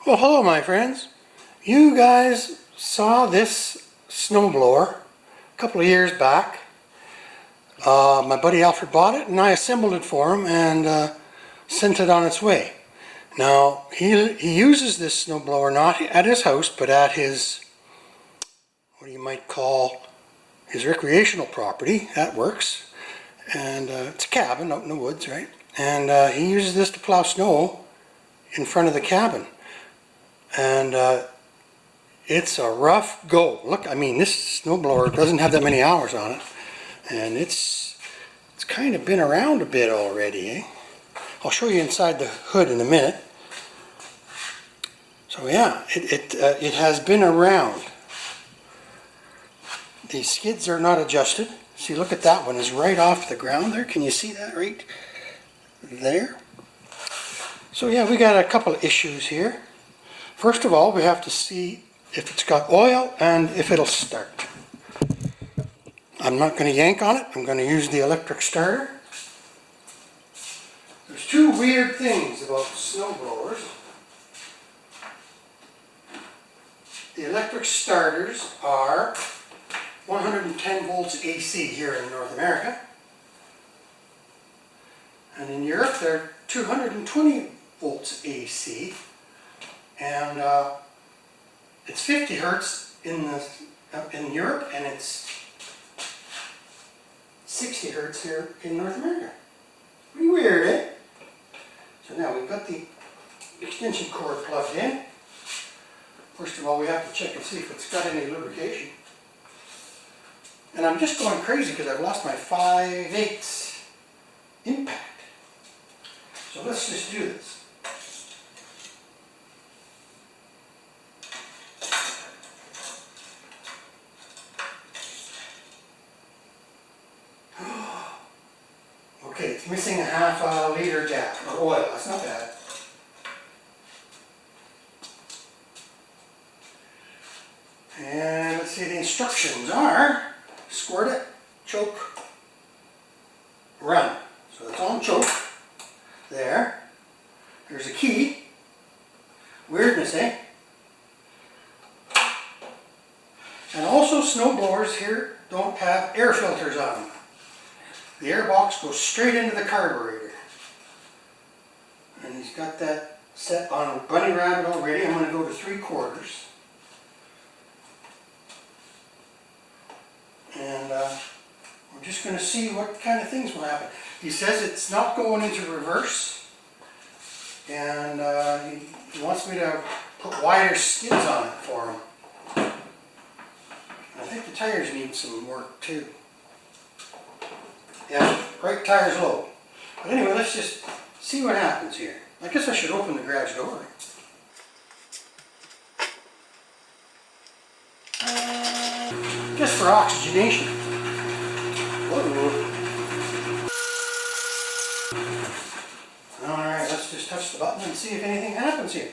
Well, hello my friends. You guys saw this snowblower a couple of years back. My buddy Alfred bought it and I assembled it for him and sent it on its way. Now he uses this snowblower not at his house but at his, what you might call his recreational property. That works. And it's a cabin out in the woods, right? And he uses this to plow snow in front of the cabin. And it's a rough go. Look, I mean, this snowblower doesn't have that many hours on it, and it's kind of been around a bit already, eh? I'll show you inside the hood in a minute. So yeah, it has been around. The skids are not adjusted. See, look at that one, is right off the ground there. Can you see that right there? So yeah, we got a couple of issues here. First of all, we have to see if it's got oil and if it'll start. I'm not going to yank on it. I'm going to use the electric starter. There's two weird things about snowblowers. The electric starters are 110 volts AC here in North America. And in Europe they're 220 volts AC. And it's 50 hertz in Europe, and it's 60 hertz here in North America. Pretty weird, eh? So now we've got the extension cord plugged in. First of all, we have to check and see if it's got any lubrication. And I'm just going crazy because I've lost my 5/8 impact. So let's just do this. Okay, it's missing a half liter gap, or oil. That's not bad. And let's see, the instructions are squirt it, choke, run. So it's on choke. There. There's a key. Weirdness, eh? And also, snowblowers here don't have air filters on them. The air box goes straight into the carburetor. And he's got that set on bunny rabbit already. I'm going to go to 3/4. And we're just going to see what kind of things will happen. He says it's not going into reverse. And he wants me to put wider skids on it for him. And I think the tires need some work too. Yeah, right tire's low. But anyway, let's just see what happens here. I guess I should open the garage door. Just for oxygenation. Whoa. Alright, let's just touch the button and see if anything happens here.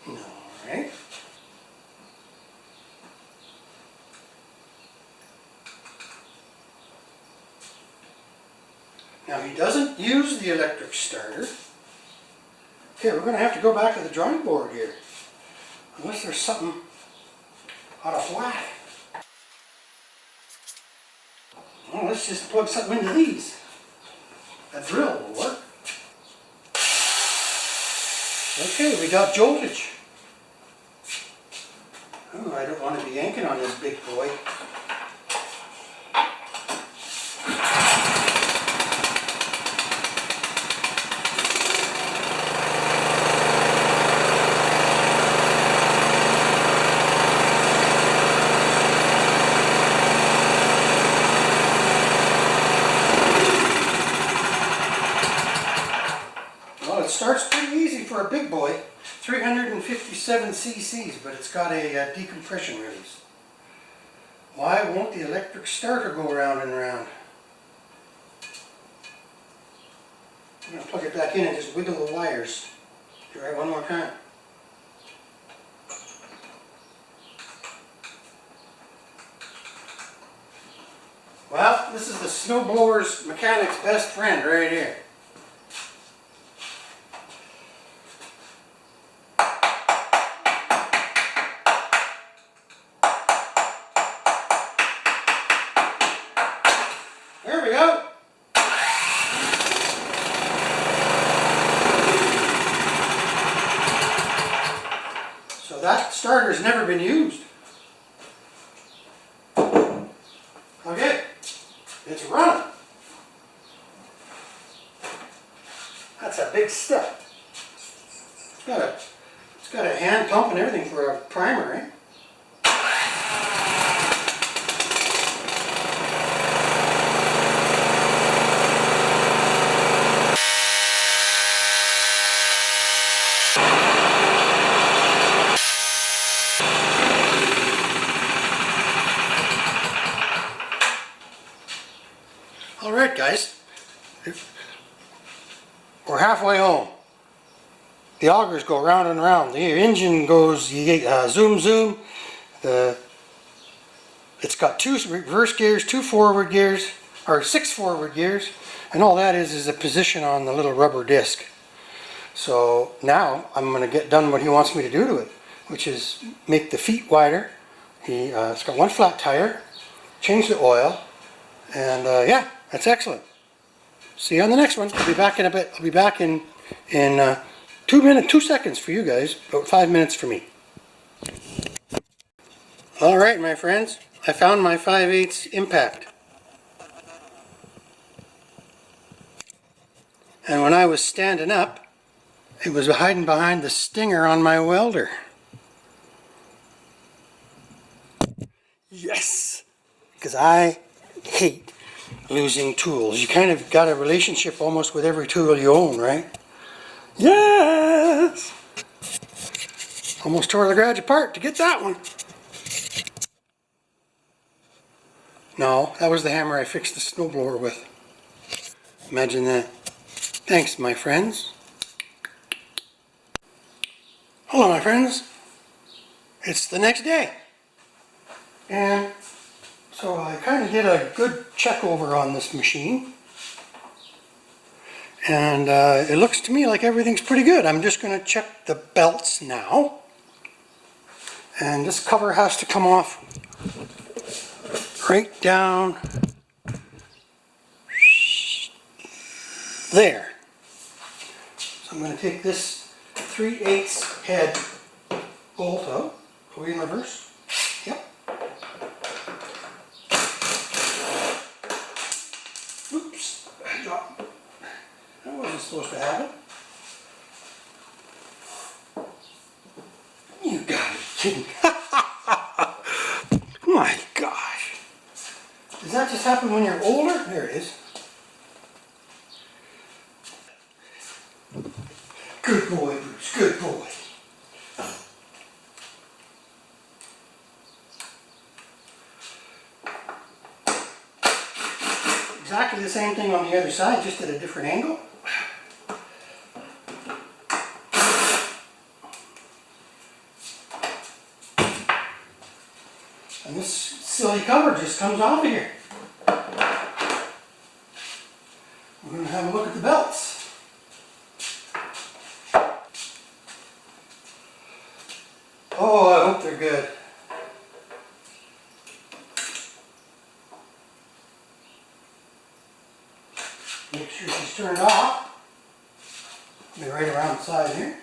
Alright. Now he doesn't use the electric starter. Okay, we're going to have to go back to the drawing board here. Unless there's something out of whack. Well, let's just plug something into these. A drill will work. Okay, we got voltage. Oh, I don't want to be yanking on this big boy. Well, it starts pretty easy for a big boy. 357 cc's, but it's got a decompression release. Why won't the electric starter go round and round? I'm going to plug it back in and just wiggle the wires. Try one more time. Well, This is the snowblower's mechanic's best friend right here. There we go. So that starter's never been used. Okay, it's running. That's a big step. It's got a hand pump and everything for a primer, eh? Alright guys, we're halfway home. The augers go round and round. The engine goes, you get zoom. It's got 2 reverse gears, 2 forward gears, or 6 forward gears, and all that is a position on the little rubber disc. So now I'm going to get done what he wants me to do to it, which is make the feet wider. It's got 1 flat tire, change the oil, and yeah, that's excellent. See you on the next one. I'll be back in a bit. I'll be back in 2 seconds for you guys, about 5 minutes for me. Alright my friends, I found my 5/8 impact. And when I was standing up, it was hiding behind the stinger on my welder. Yes! Because I hate losing tools. You kind of got a relationship almost with every tool you own, right? Yes! Almost tore the garage apart to get that one. No, that was the hammer I fixed the snowblower with. Imagine that. Thanks, my friends. Hello, my friends. It's the next day. And so I kind of did a good check over on this machine. And it looks to me like everything's pretty good. I'm just going to check the belts now. And this cover has to come off right down there. So I'm going to take this 3/8 head bolt out. Are we in reverse? Yep. Oops. That wasn't supposed to happen. You gotta be kidding. My gosh. Does that just happen when you're older? There it is. Good boy, Bruce. Good boy. Exactly the same thing on the other side, just at a different angle. And this silly cover just comes off of here. We're going to have a look at the belts. Oh, I hope they're good. Make sure she's turned off. Be right around the side here.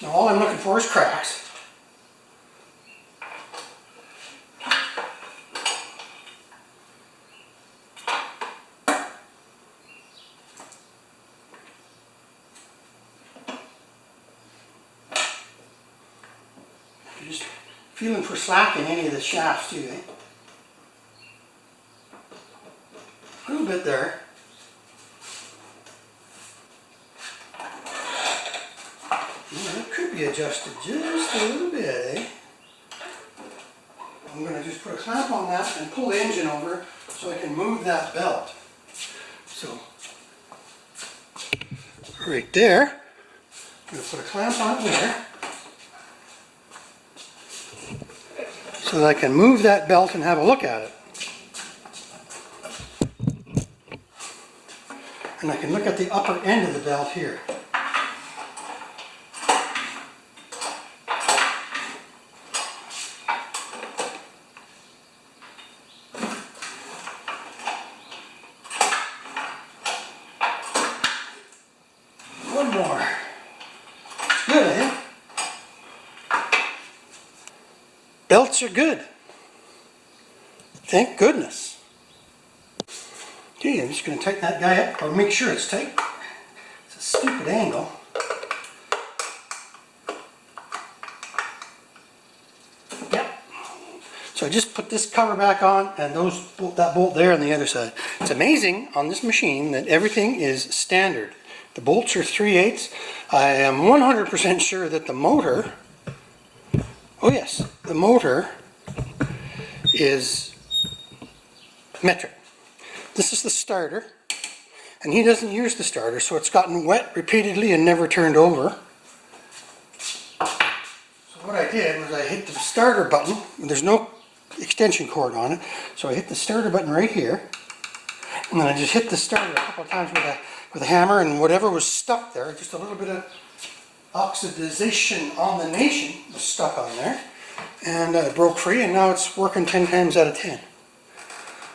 Now all I'm looking for is cracks. You're just feeling for slack in any of the shafts too, eh? A little bit there. Yeah, it could be adjusted just a little bit, eh? I'm going to just put a clamp on that and pull the engine over so I can move that belt. So, right there. I'm going to put a clamp on there so that I can move that belt and have a look at it. and I can look at the upper end of the belt here. One more. Good, eh? Belts are good. Thank goodness. Okay, I'm just going to tighten that guy up, or make sure it's tight. It's a stupid angle. Yep. So I just put this cover back on, and that bolt there on the other side. It's amazing on this machine that everything is standard. The bolts are 3/8. I am 100% sure that the motor, oh yes, the motor is metric. This is the starter, and he doesn't use the starter, so it's gotten wet repeatedly and never turned over. So what I did was I hit the starter button. There's no extension cord on it, so I hit the starter button right here, and then I just hit the starter a couple of times with a hammer, and whatever was stuck there, just a little bit of oxidization on the nation was stuck on there, and it broke free, and now it's working 10 times out of 10.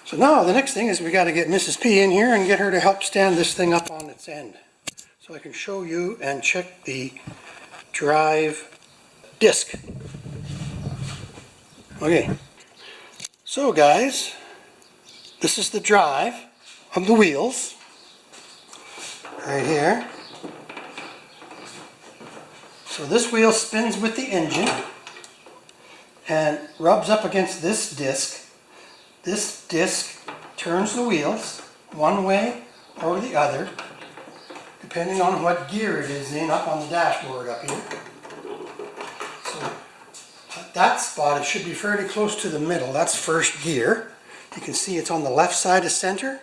So now the next thing is we got to get Mrs. P in here and get her to help stand this thing up on its end, so I can show you and check the drive disc. Okay, so guys, this is the drive of the wheels right here. So this wheel spins with the engine and rubs up against this disc. This disc turns the wheels one way or the other, depending on what gear it is in, up on the dashboard up here. So at that spot, it should be fairly close to the middle. That's first gear. You can see it's on the left side of center.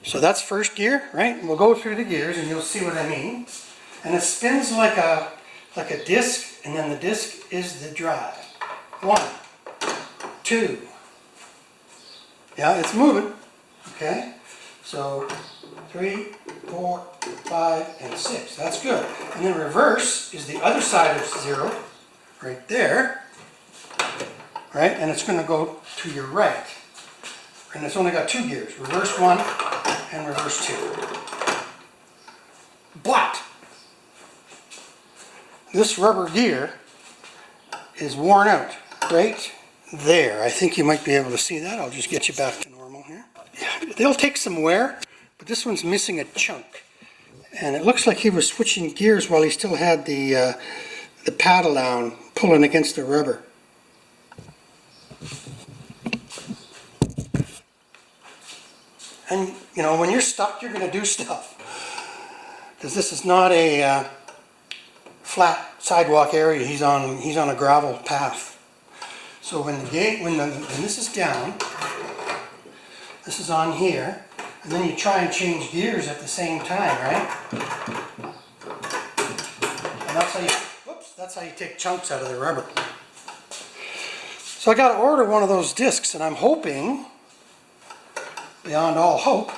So that's first gear, right? We'll go through the gears and you'll see what I mean. And it spins like a disc, and then the disc is the drive. 1, 2. Yeah, it's moving. Okay? So 3, 4, 5, and 6. That's good. And then reverse is the other side of 0, right there. Right? And it's going to go to your right. And it's only got 2 gears. Reverse 1 and reverse 2. But this rubber gear is worn out right there. I think you might be able to see that. I'll just get you back to normal here. Yeah, they'll take some wear, but this one's missing a chunk. And it looks like he was switching gears while he still had the paddle down, pulling against the rubber. And, you know, when you're stuck, you're going to do stuff. Because this is not a flat sidewalk area. He's on a gravel path. So when this is down, this is on here, and then you try and change gears at the same time, right? And that's how you take chunks out of the rubber. So I got to order one of those discs, and I'm hoping, beyond all hope,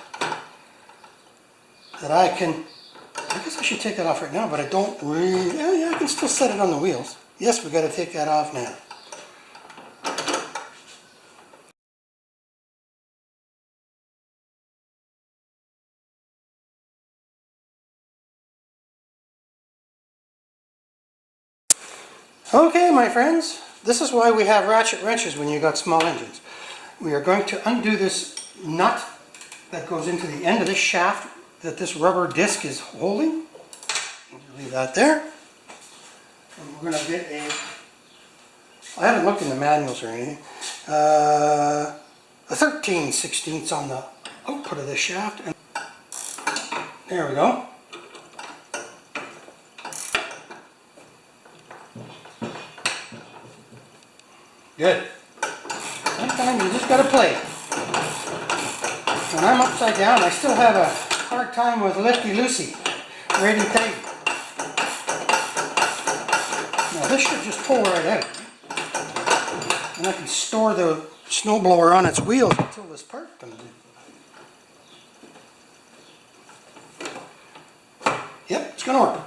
that I guess I should take that off right now, but I don't really, yeah, I can still set it on the wheels. Yes, we got to take that off now. Okay, my friends, this is why we have ratchet wrenches when you got small engines. We are going to undo this nut that goes into the end of this shaft that this rubber disc is holding. Leave that there. And we're going to get I haven't looked in the manuals or anything, a 13/16 on the output of this shaft. And there we go. Good. Sometimes you just got to play. When I'm upside down, I still have a hard time with lefty-loosey, righty-tighty. this should just pull right out. And I can store the snowblower on its wheels until this part comes in. Yep, it's going to work.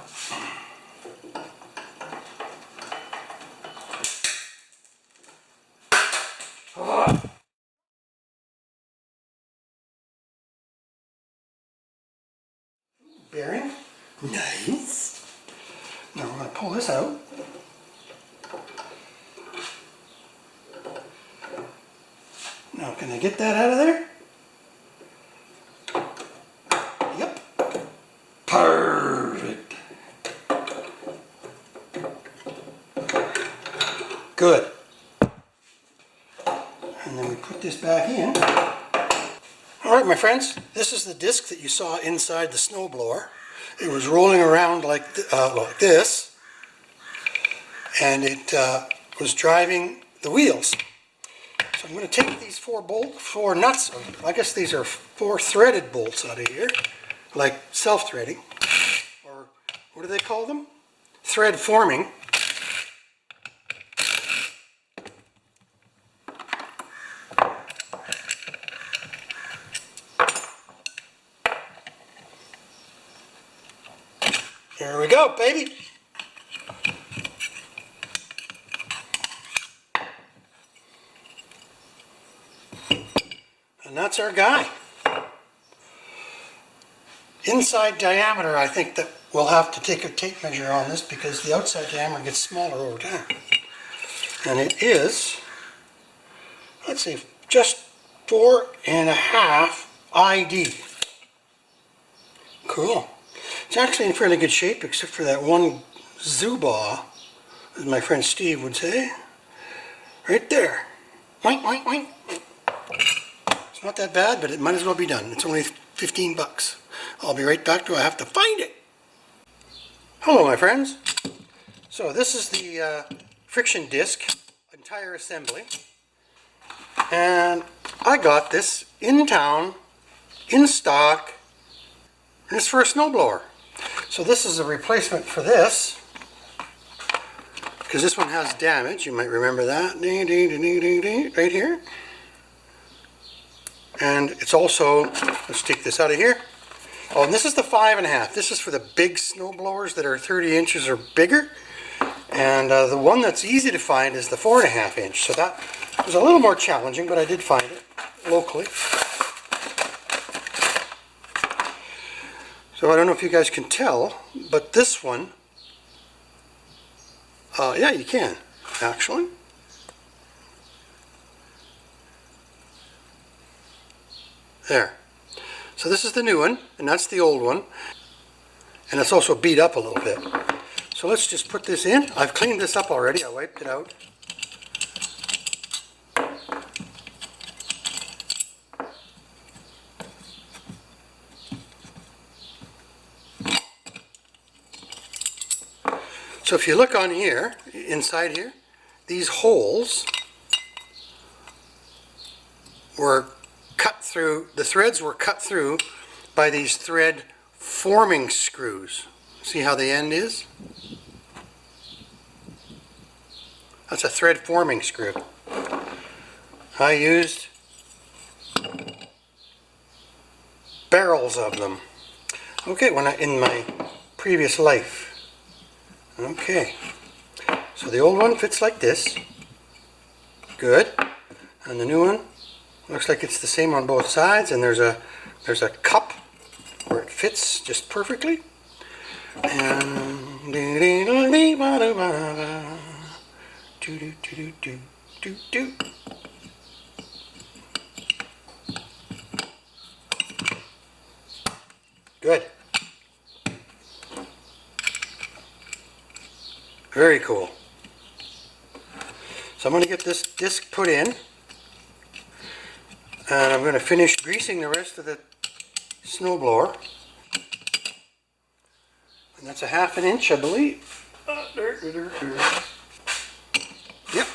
Bearing. Nice. Now we're going to pull this out. Now can I get that out of there? Yep. Perfect. Good. And then we put this back in. Alright my friends, this is the disc that you saw inside the snowblower. It was rolling around like this, and it was driving the wheels. So I'm going to take these four nuts, I guess these are 4 threaded bolts out of here, like self-threading, or what do they call them? Thread forming. There we go, baby. And that's our guy. Inside diameter, I think that we'll have to take a tape measure on this because the outside diameter gets smaller over time. And it is, let's see, just 4.5 ID. Cool. It's actually in fairly good shape except for that one zubaw, as my friend Steve would say. Right there. Oink, oink, oink. It's not that bad, but it might as well be done. It's only 15 bucks. I'll be right back till I have to find it. Hello my friends. So this is the friction disc, entire assembly. And I got this in town, in stock, and it's for a snowblower. So this is a replacement for this, because this one has damage. You might remember that, right here. And it's also, let's take this out of here. Oh, and this is the 5.5. This is for the big snowblowers that are 30 inches or bigger. And the one that's easy to find is the 4.5 inch. So that was a little more challenging, but I did find it locally. So I don't know if you guys can tell, but this one, yeah, you can, actually. There. So this is the new one, and that's the old one. And it's also beat up a little bit. So let's just put this in. I've cleaned this up already. I wiped it out. So if you look on here, inside here, these holes were cut through, the threads were cut through by these thread forming screws. See how the end is? That's a thread forming screw. I used barrels of them. Okay, in my previous life. Okay, so the old one fits like this. Good. And the new one looks like it's the same on both sides, and there's a cup where it fits just perfectly. And good. Very cool. So I'm going to get this disc put in, and I'm going to finish greasing the rest of the snowblower. And that's a 1/2 inch, I believe. Yep.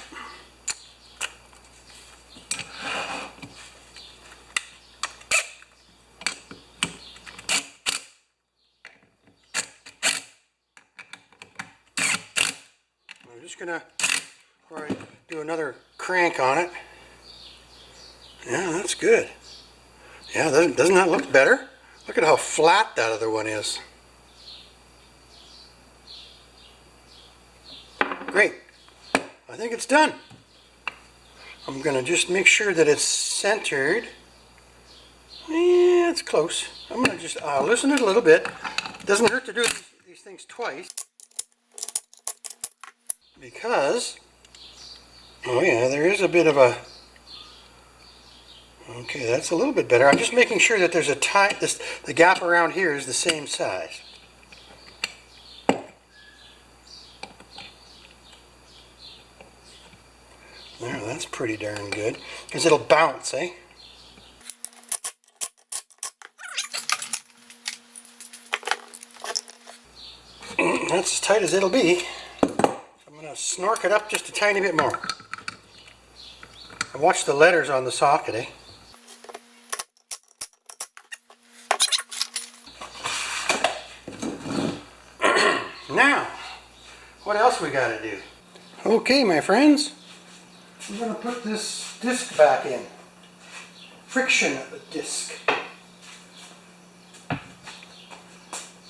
I'm just gonna, before I do another crank on it. Yeah, that's good. Yeah, doesn't that look better? Look at how flat that other one is. Great. I think it's done. I'm going to just make sure that it's centered. Yeah, it's close. I'm going to just loosen it a little bit. It doesn't hurt to do these things twice. Because, oh yeah, there is a bit of a, okay, that's a little bit better. I'm just making sure that there's a the gap around here is the same size. There, that's pretty darn good. Because it'll bounce, eh? That's as tight as it'll be. So I'm going to snork it up just a tiny bit more. And watch the letters on the socket, eh? Now, what else we got to do? Okay, my friends. I'm going to put this disc back in. Friction disc. So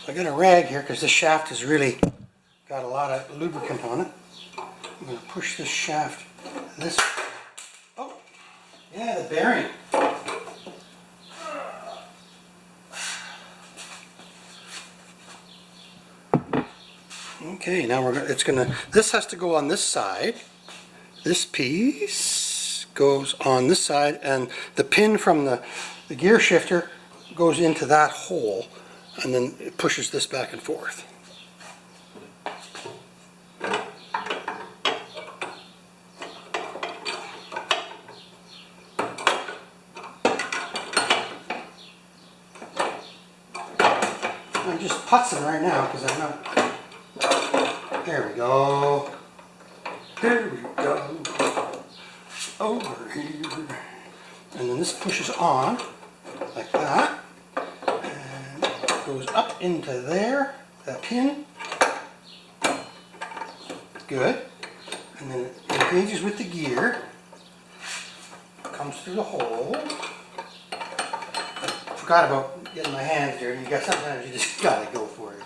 I got a rag here because this shaft has really got a lot of lubricant on it. I'm going to push this shaft this way. Oh, yeah, the bearing. Okay, now this has to go on this side. This piece goes on this side, and the pin from the gear shifter goes into that hole, and then it pushes this back and forth. I'm just putzing right now because I'm not. There we go. There we go. Over here. And then this pushes on like that. And it goes up into there, that pin. Good. And then it engages with the gear. Comes through the hole. I forgot about getting my hands dirty. Sometimes you just gotta go for it.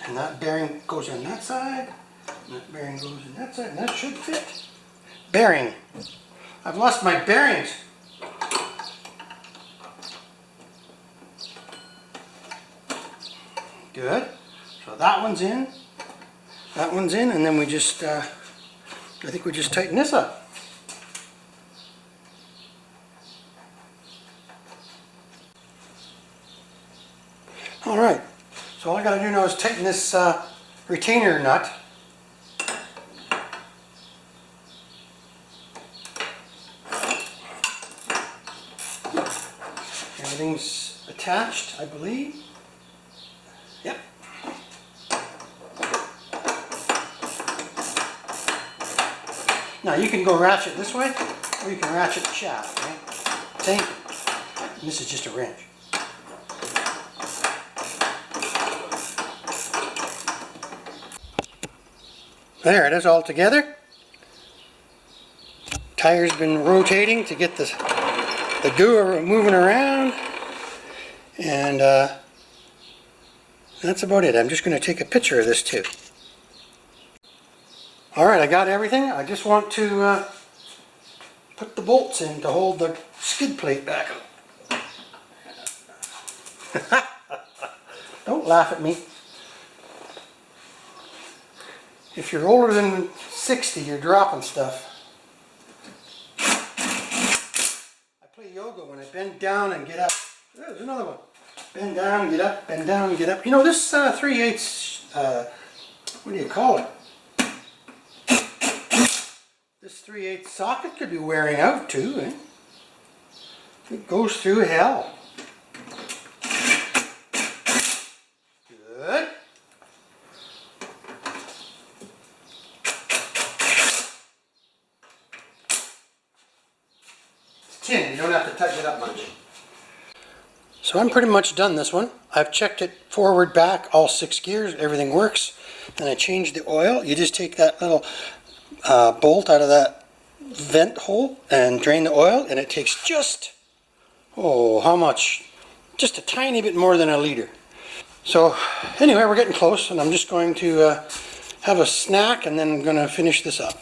And that bearing goes on that side. And that bearing goes in that side, and that should fit. Bearing. I've lost my bearings. Good. So that one's in. That one's in, and then we just, I think we just tighten this up. Alright. So all I got to do now is tighten this retainer nut. Everything's attached, I believe. Yep. Now you can go ratchet this way, or you can ratchet the shaft, right? Same. And this is just a wrench. There it is all together. Tire's been rotating to get the goo moving around, and that's about it. I'm just going to take a picture of this too. Alright, I got everything. I just want to put the bolts in to hold the skid plate back up. Don't laugh at me. If you're older than 60, you're dropping stuff. I play yoga when I bend down and get up. There's another one. Bend down, get up, bend down, get up. You know, this 3/8, what do you call it? This 3/8 socket could be wearing out too, eh? It goes through hell. Good. It's tin, you don't have to tighten it up much. So I'm pretty much done this one. I've checked it forward, back, all 6 gears, everything works. Then I changed the oil. You just take that little bolt out of that vent hole and drain the oil, and it takes just, oh, how much? Just a tiny bit more than a liter. So anyway, we're getting close, and I'm just going to have a snack, and then I'm going to finish this up.